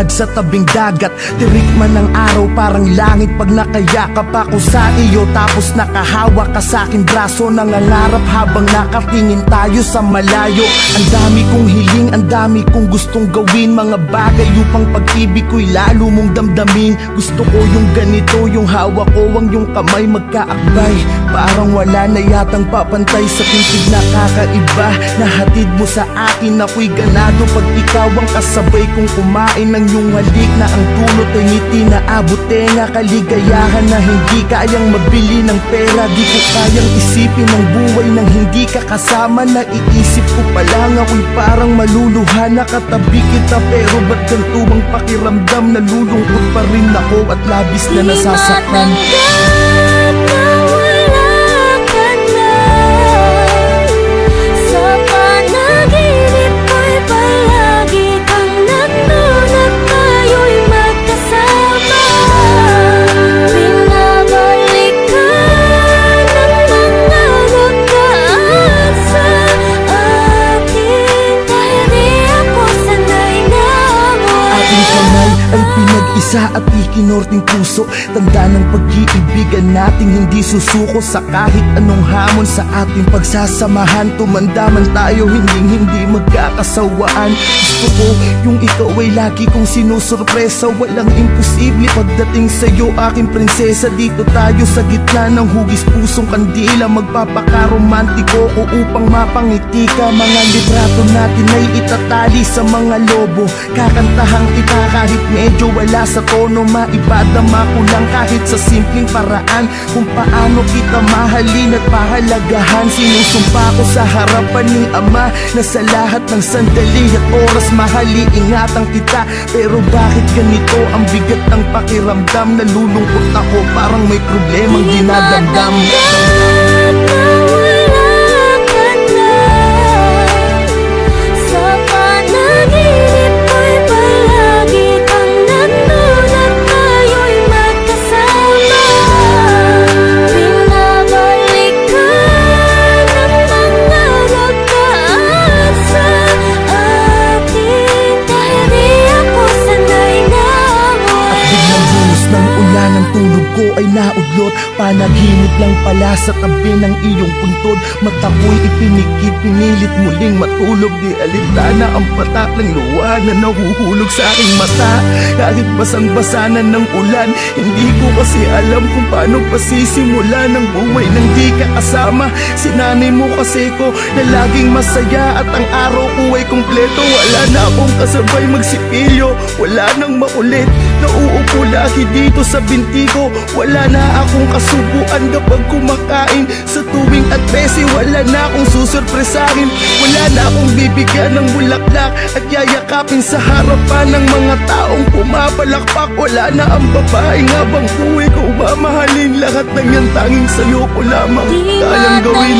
Matatag sa tabing dagat, tirik man ng araw parang langit. Pag nakayakap ako sa iyo, tapos nakahawak ka sa aking braso. Nangangarap habang nakatingin tayo sa malayo. Ang dami kong hiling, ang dami kong gustong gawin. Mga bagay upang pag-ibig ko'y lalo mong damdamin. Gusto ko yung ganito, yung hawak ko, ang yung kamay magkaakbay. Parang wala na yatang papantay sa pintig na kakaiba. Nahatid mo sa akin, ako'y ganado pag ikaw ang kasabay kong kumain ng iyong halik. Na ang dulot ay ngiti na abot tenga, kaligayahan na hindi kayang mabili ng pera. Di ko kayang isipin ang buhay nang hindi ka kasama. Naiisip ko pa lang ako'y parang maluluha. Nakatabi kita pero ba't ganito ang pakiramdam? Nalulungkot pa rin ako at labis na nasasaktan. Isa at ikinorting puso, tanda ng pag-iibigan nating hindi susuko sa kahit anong hamon sa ating pagsasamahan. Tumanda man tayo, hindi magkakasawaan. Gusto ko yung ikaw ay lagi kong sinusurpresa. Walang imposible pagdating sa'yo, aking prinsesa. Dito tayo sa gitna ng hugis pusong kandila. Magpapaka-romantiko ko upang mapangiti ka. Mga litrato natin ay itatali sa mga lobo. Kakantahang kita kahit medyo wala sa tono. Maibadama ko lang kahit sa simpleng paraan kung paano kita mahalin at pahalagahan. Sinusumpa ko sa harapan ni Ama na sa lahat ng sandali at oras mahali-ingatan kita. Pero bakit ganito ang bigat ng pakiramdam? Nalulungkot ako, parang may problemang dinadamdam. Ay naudlot, panaginip lang pala sa tabi ng iyong puntod. Mata ko'y ipinikit, pinilit muling matulog. Di alintana ang patak ng luha na nahuhulog sa aking mata. Kahit basang-basa na ng ulan, hindi ko kasi alam kung paano pasisimulan ang buhay nang di ka kasama. Sinanay mo kasi ko na laging masaya at ang araw ko ay kumpleto. Wala na akong kasabay magsipilyo, wala nang makulit. Nauupo lagi dito sa binti ko. Wala na akong kasubuan kapag kumakain. Sa tuwing at besi, wala na akong susurpresahin. Wala na akong bibigyan ng bulaklak at yayakapin sa harapan ng mga taong pumapalakpak. Wala na ang babaeng habang buhay ko mamahalin. Lahat ng yan tanging sa'yo ko lamang kayang gawin.